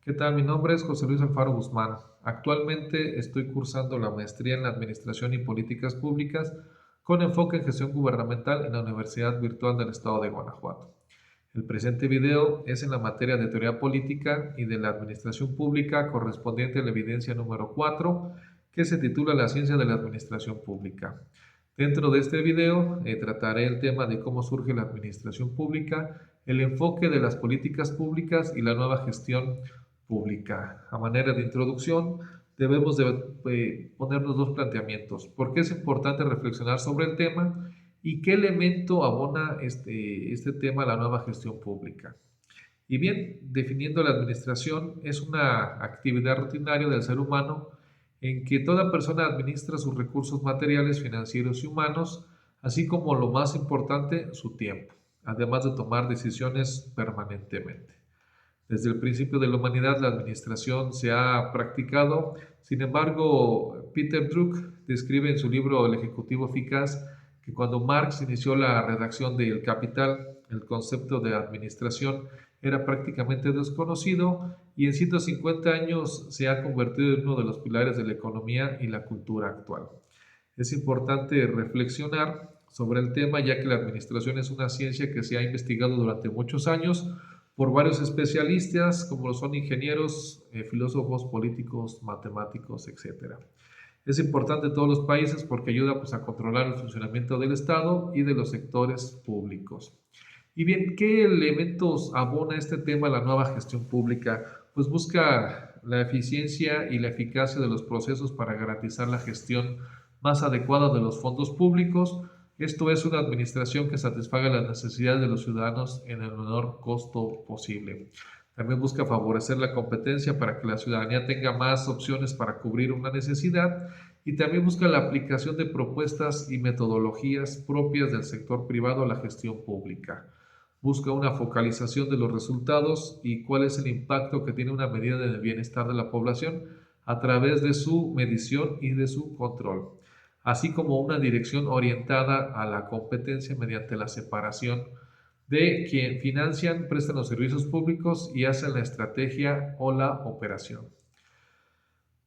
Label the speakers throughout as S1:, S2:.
S1: ¿Qué tal? Mi nombre es José Luis Alfaro Guzmán. Actualmente estoy cursando la maestría en Administración y Políticas Públicas con enfoque en gestión gubernamental en la Universidad Virtual del Estado de Guanajuato. El presente video es en la materia de teoría política y de la administración pública correspondiente a la evidencia número 4, que se titula La ciencia de la administración pública. Dentro de este video trataré el tema de cómo surge la administración pública, el enfoque de las políticas públicas y la nueva gestión pública. A manera de introducción, debemos de ponernos dos planteamientos. ¿Por qué es importante reflexionar sobre el tema y qué elemento abona este tema a la nueva gestión pública? Y bien, definiendo la administración, es una actividad rutinaria del ser humano en que toda persona administra sus recursos materiales, financieros y humanos, así como lo más importante, su tiempo, además de tomar decisiones permanentemente. Desde el principio de la humanidad la administración se ha practicado. Sin embargo, Peter Drucker describe en su libro El Ejecutivo Eficaz que cuando Marx inició la redacción de El Capital, el concepto de administración era prácticamente desconocido y en 150 años se ha convertido en uno de los pilares de la economía y la cultura actual. Es importante reflexionar sobre el tema ya que la administración es una ciencia que se ha investigado durante muchos años por varios especialistas como lo son ingenieros, filósofos, políticos, matemáticos, etcétera. Es importante en todos los países porque ayuda pues, a controlar el funcionamiento del Estado y de los sectores públicos. Y bien, ¿qué elementos abona este tema a la nueva gestión pública? Pues busca la eficiencia y la eficacia de los procesos para garantizar la gestión más adecuada de los fondos públicos. Esto es una administración que satisfaga las necesidades de los ciudadanos en el menor costo posible. También busca favorecer la competencia para que la ciudadanía tenga más opciones para cubrir una necesidad y también busca la aplicación de propuestas y metodologías propias del sector privado a la gestión pública. Busca una focalización de los resultados y cuál es el impacto que tiene una medida en el bienestar de la población a través de su medición y de su control, así como una dirección orientada a la competencia mediante la separación de quien financian, prestan los servicios públicos y hacen la estrategia o la operación.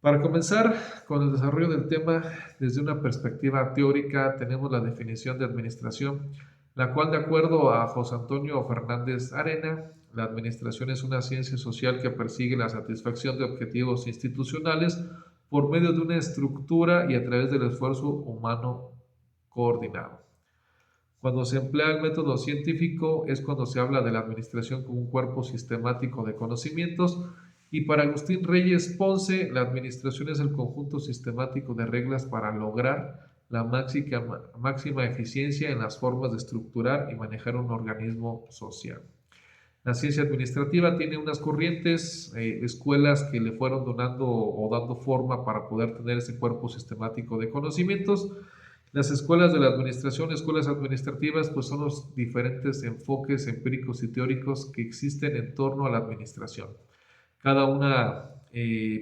S1: Para comenzar con el desarrollo del tema desde una perspectiva teórica, tenemos la definición de administración, la cual de acuerdo a José Antonio Fernández Arena, la administración es una ciencia social que persigue la satisfacción de objetivos institucionales por medio de una estructura y a través del esfuerzo humano coordinado. Cuando se emplea el método científico es cuando se habla de la administración como un cuerpo sistemático de conocimientos y para Agustín Reyes Ponce la administración es el conjunto sistemático de reglas para lograr la máxima eficiencia en las formas de estructurar y manejar un organismo social. La ciencia administrativa tiene unas corrientes, escuelas que le fueron donando o dando forma para poder tener ese cuerpo sistemático de conocimientos. Las escuelas de la administración, escuelas administrativas, pues son los diferentes enfoques empíricos y teóricos que existen en torno a la administración. Cada una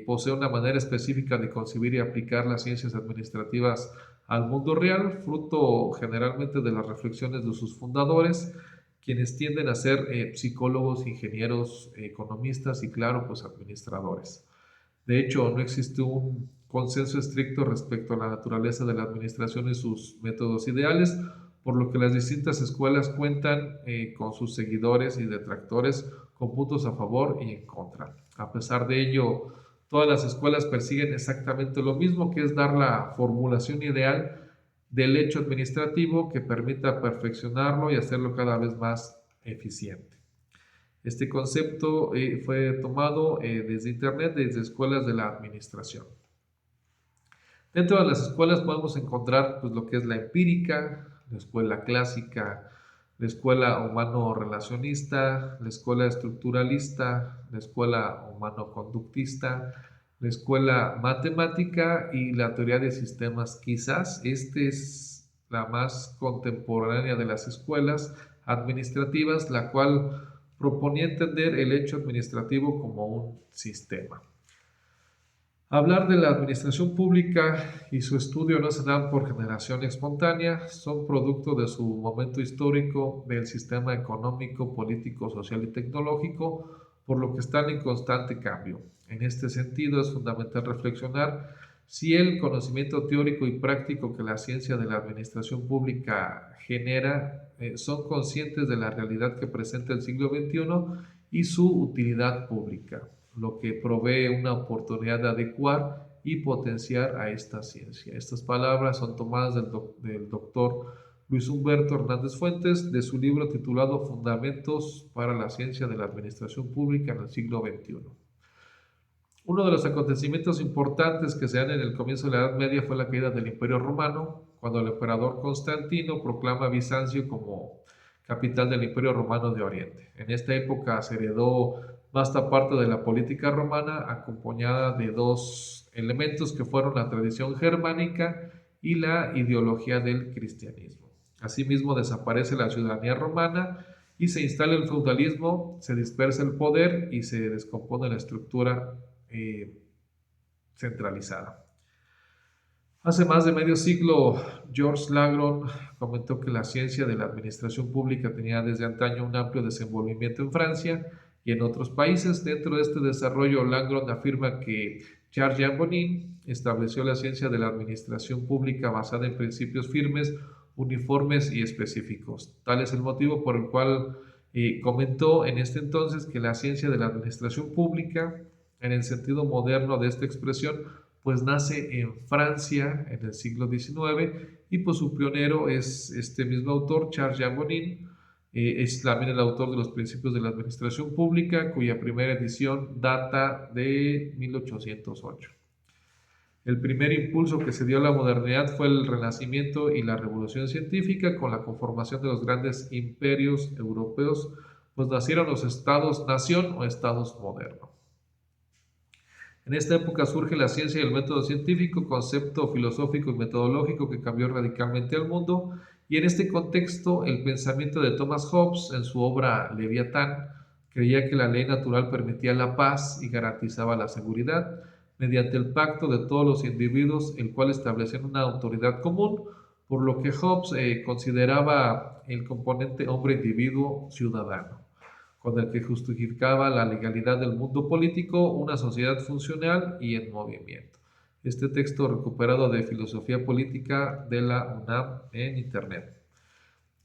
S1: posee una manera específica de concebir y aplicar las ciencias administrativas al mundo real, fruto generalmente de las reflexiones de sus fundadores, quienes tienden a ser psicólogos, ingenieros, economistas y, claro, pues administradores. De hecho, no existe un consenso estricto respecto a la naturaleza de la administración y sus métodos ideales, por lo que las distintas escuelas cuentan con sus seguidores y detractores con puntos a favor y en contra. A pesar de ello, todas las escuelas persiguen exactamente lo mismo, que es dar la formulación ideal del hecho administrativo que permita perfeccionarlo y hacerlo cada vez más eficiente. Este concepto fue tomado desde Internet, desde escuelas de la administración. Dentro de las escuelas podemos encontrar pues, lo que es la empírica, la escuela clásica, la escuela humano-relacionista, la escuela estructuralista, la escuela humano-conductista, la escuela matemática y la teoría de sistemas. Quizás esta es la más contemporánea de las escuelas administrativas, la cual proponía entender el hecho administrativo como un sistema. Hablar de la administración pública y su estudio no se dan por generación espontánea, son producto de su momento histórico del sistema económico, político, social y tecnológico, por lo que están en constante cambio. En este sentido, es fundamental reflexionar si el conocimiento teórico y práctico que la ciencia de la administración pública genera son conscientes de la realidad que presenta el siglo XXI y su utilidad pública, lo que provee una oportunidad de adecuar y potenciar a esta ciencia. Estas palabras son tomadas del doctor Luis Humberto Hernández Fuentes de su libro titulado Fundamentos para la Ciencia de la Administración Pública en el siglo XXI. Uno de los acontecimientos importantes que se dan en el comienzo de la Edad Media fue la caída del Imperio Romano, cuando el emperador Constantino proclama a Bizancio como capital del Imperio Romano de Oriente. En esta época se heredó vasta parte de la política romana, acompañada de dos elementos que fueron la tradición germánica y la ideología del cristianismo. Asimismo, desaparece la ciudadanía romana y se instala el feudalismo, se dispersa el poder y se descompone la estructura centralizada. Hace más de medio siglo, Georges Lagron comentó que la ciencia de la administración pública tenía desde antaño un amplio desenvolvimiento en Francia y en otros países. Dentro de este desarrollo, Lagron afirma que Charles Bonnin estableció la ciencia de la administración pública basada en principios firmes, uniformes y específicos. Tal es el motivo por el cual comentó en este entonces que la ciencia de la administración pública, en el sentido moderno de esta expresión, pues nace en Francia en el siglo XIX y pues su pionero es este mismo autor, Charles Bonnin. Es también el autor de los principios de la administración pública, cuya primera edición data de 1808. El primer impulso que se dio a la modernidad fue el Renacimiento y la Revolución Científica. Con la conformación de los grandes imperios europeos, pues nacieron los estados-nación o estados modernos. En esta época surge la ciencia y el método científico, concepto filosófico y metodológico que cambió radicalmente al mundo, y en este contexto el pensamiento de Thomas Hobbes en su obra Leviatán creía que la ley natural permitía la paz y garantizaba la seguridad mediante el pacto de todos los individuos, el cual establecía una autoridad común, por lo que Hobbes consideraba el componente hombre-individuo-ciudadano, con el que justificaba la legalidad del mundo político, una sociedad funcional y en movimiento. Este texto recuperado de Filosofía Política de la UNAM en Internet.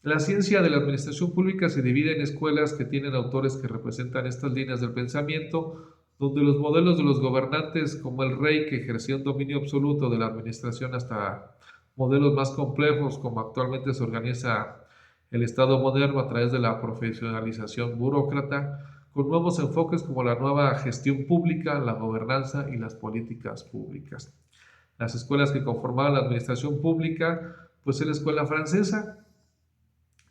S1: La ciencia de la administración pública se divide en escuelas que tienen autores que representan estas líneas del pensamiento, donde los modelos de los gobernantes, como el rey que ejercía un dominio absoluto de la administración, hasta modelos más complejos como actualmente se organiza el Estado moderno a través de la profesionalización burócrata, con nuevos enfoques como la nueva gestión pública, la gobernanza y las políticas públicas. Las escuelas que conformaban la administración pública, pues es la escuela francesa,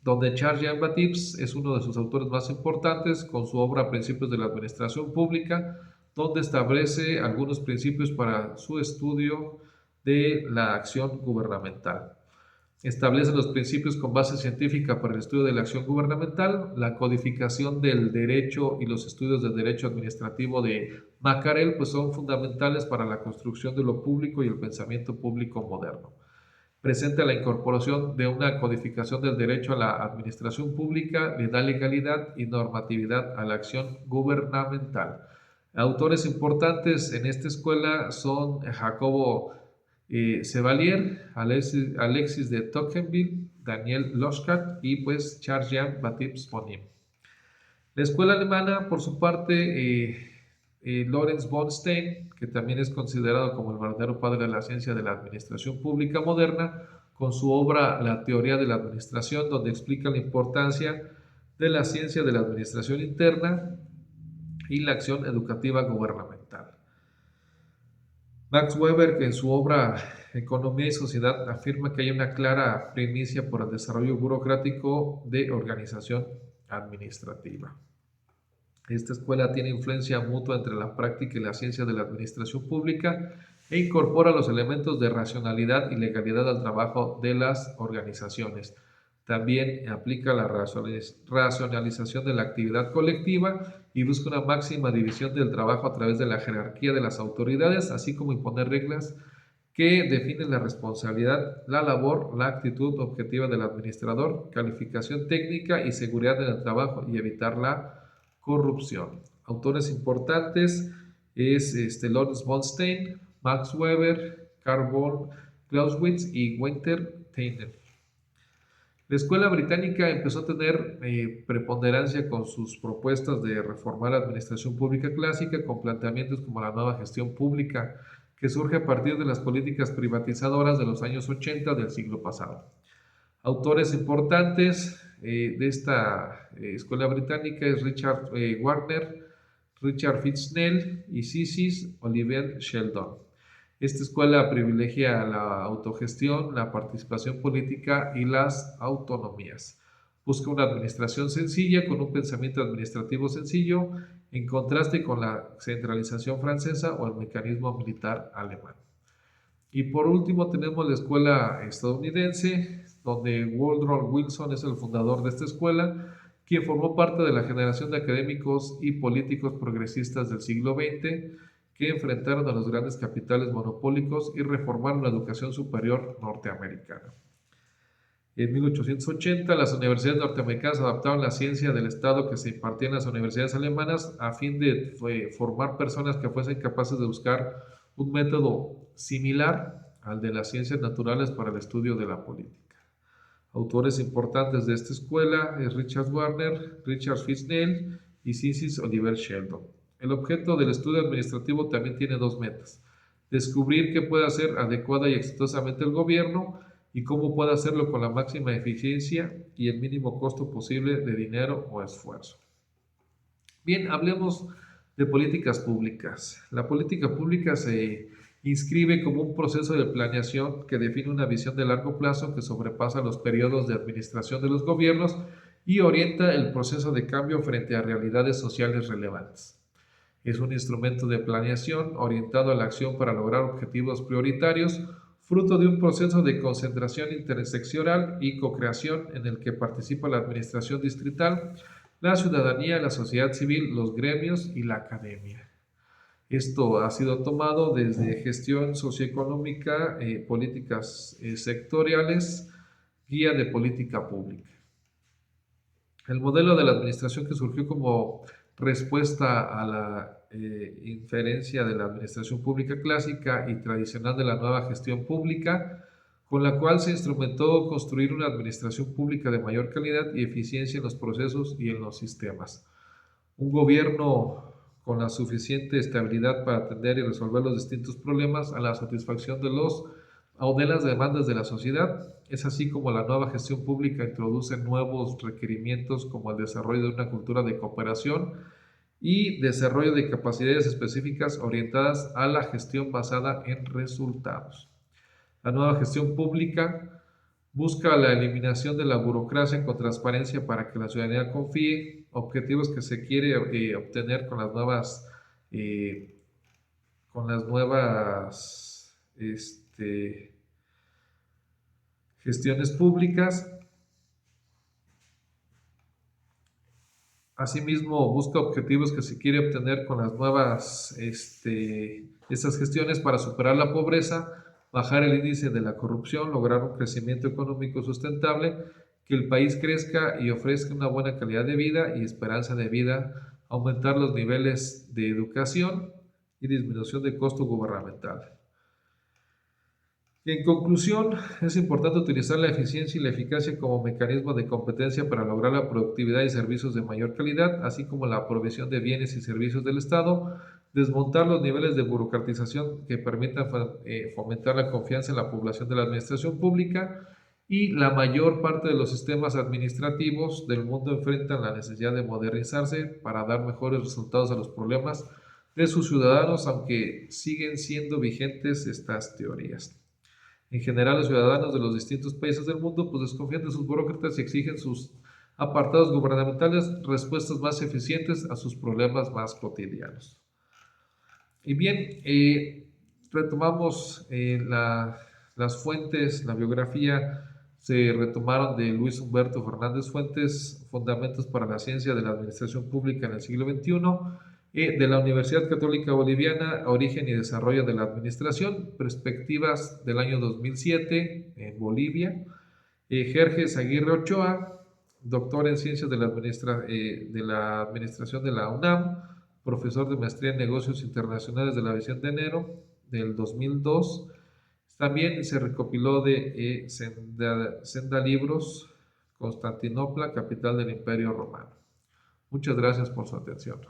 S1: donde Charles Jean-Baptiste es uno de sus autores más importantes, con su obra Principios de la Administración Pública, donde establece algunos principios para su estudio de la acción gubernamental. Establece los principios con base científica para el estudio de la acción gubernamental, la codificación del derecho y los estudios del derecho administrativo de Maccarel, pues son fundamentales para la construcción de lo público y el pensamiento público moderno. Presenta la incorporación de una codificación del derecho a la administración pública, le da legalidad y normatividad a la acción gubernamental. Autores importantes en esta escuela son Jacobo Chevalier, Alexis de Tocqueville, Daniel Loschat y pues Charles Jean-Baptiste Bonnin. La escuela alemana, por su parte, Lorenz von Stein, que también es considerado como el verdadero padre de la ciencia de la administración pública moderna, con su obra La teoría de la administración, donde explica la importancia de la ciencia de la administración interna y la acción educativa gubernamental. Max Weber, que en su obra Economía y Sociedad afirma que hay una clara primicia por el desarrollo burocrático de organización administrativa. Esta escuela tiene influencia mutua entre la práctica y la ciencia de la administración pública e incorpora los elementos de racionalidad y legalidad al trabajo de las organizaciones. También aplica la racionalización de la actividad colectiva y busca una máxima división del trabajo a través de la jerarquía de las autoridades, así como imponer reglas que definen la responsabilidad, la labor, la actitud objetiva del administrador, calificación técnica y seguridad en el trabajo y evitar la corrupción. Autores importantes es Lawrence Bernstein, Max Weber, Carl von Clausewitz y Günther Steiner. La escuela británica empezó a tener preponderancia con sus propuestas de reformar la administración pública clásica con planteamientos como la nueva gestión pública, que surge a partir de las políticas privatizadoras de los años 80 del siglo pasado. Autores importantes de esta escuela británica es Richard Wagner, Richard Fitznell y Cecil Oliver Sheldon. Esta escuela privilegia la autogestión, la participación política y las autonomías. Busca una administración sencilla con un pensamiento administrativo sencillo, en contraste con la centralización francesa o el mecanismo militar alemán. Y por último tenemos la escuela estadounidense, donde Woodrow Wilson es el fundador de esta escuela, quien formó parte de la generación de académicos y políticos progresistas del siglo XX que enfrentaron a los grandes capitales monopólicos y reformaron la educación superior norteamericana. En 1880, las universidades norteamericanas adaptaron la ciencia del Estado que se impartía en las universidades alemanas a fin de formar personas que fuesen capaces de buscar un método similar al de las ciencias naturales para el estudio de la política. Autores importantes de esta escuela es Richard Wagner, Richard Fitznell y Cecil Oliver Sheldon. El objeto del estudio administrativo también tiene dos metas: descubrir qué puede hacer adecuada y exitosamente el gobierno y cómo puede hacerlo con la máxima eficiencia y el mínimo costo posible de dinero o esfuerzo. Bien, hablemos de políticas públicas. La política pública se inscribe como un proceso de planeación que define una visión de largo plazo que sobrepasa los periodos de administración de los gobiernos y orienta el proceso de cambio frente a realidades sociales relevantes. Es un instrumento de planeación orientado a la acción para lograr objetivos prioritarios, fruto de un proceso de concentración interseccional y co-creación en el que participa la administración distrital, la ciudadanía, la sociedad civil, los gremios y la academia. Esto ha sido tomado desde gestión socioeconómica, políticas sectoriales, guía de política pública. El modelo de la administración que surgió como respuesta a la inferencia de la administración pública clásica y tradicional de la nueva gestión pública, con la cual se instrumentó construir una administración pública de mayor calidad y eficiencia en los procesos y en los sistemas. Un gobierno con la suficiente estabilidad para atender y resolver los distintos problemas a la satisfacción de las demandas de la sociedad. Es así como la nueva gestión pública introduce nuevos requerimientos como el desarrollo de una cultura de cooperación y desarrollo de capacidades específicas orientadas a la gestión basada en resultados. La nueva gestión pública busca la eliminación de la burocracia con transparencia para que la ciudadanía confíe, objetivos que se quiere obtener con las nuevas gestiones públicas. Asimismo, busca objetivos que se quiere obtener con las nuevas estas gestiones para superar la pobreza, bajar el índice de la corrupción, lograr un crecimiento económico sustentable, que el país crezca y ofrezca una buena calidad de vida y esperanza de vida, aumentar los niveles de educación y disminución de costo gubernamental. En conclusión, es importante utilizar la eficiencia y la eficacia como mecanismo de competencia para lograr la productividad y servicios de mayor calidad, así como la provisión de bienes y servicios del Estado, desmontar los niveles de burocratización que permitan fomentar la confianza en la población de la administración pública, y la mayor parte de los sistemas administrativos del mundo enfrentan la necesidad de modernizarse para dar mejores resultados a los problemas de sus ciudadanos, aunque siguen siendo vigentes estas teorías. En general, los ciudadanos de los distintos países del mundo desconfían de sus burócratas y exigen sus apartados gubernamentales respuestas más eficientes a sus problemas más cotidianos. Y bien, retomamos las fuentes, la biografía se retomaron de Luis Humberto Fernández Fuentes, Fundamentos para la Ciencia de la Administración Pública en el siglo XXI, de la Universidad Católica Boliviana, Origen y Desarrollo de la Administración, Perspectivas del año 2007 en Bolivia, Jerjes Aguirre Ochoa, doctor en Ciencias de la Administración de la UNAM, profesor de maestría en negocios internacionales de la Visión de Enero del 2002. También se recopiló de Senda Libros, Constantinopla, capital del Imperio Romano. Muchas gracias por su atención.